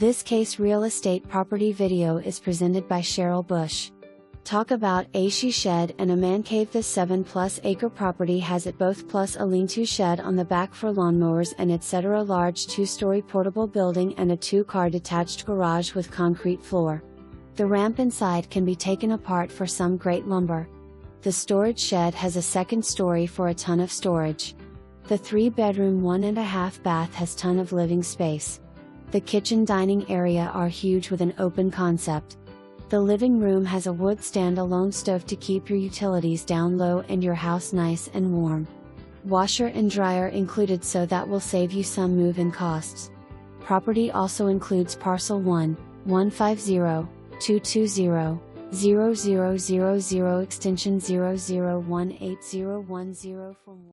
This case real estate property video is presented by Cheryl Bush. Talk about a she shed and a man cave. This 7+ acre property has it both, plus a lean-to shed on the back for lawnmowers and etc. Large 2-story portable building and a 2-car detached garage with concrete floor. The ramp inside can be taken apart for some great lumber. The storage shed has a second story for a ton of storage. The 3-bedroom 1.5 bath has ton of living space. The kitchen dining area are huge with an open concept. The living room has a wood stand-alone stove to keep your utilities down low and your house nice and warm. Washer and dryer included, so that will save you some move-in costs. Property also includes parcel 1-150-220-0000 extension 00181010 for more.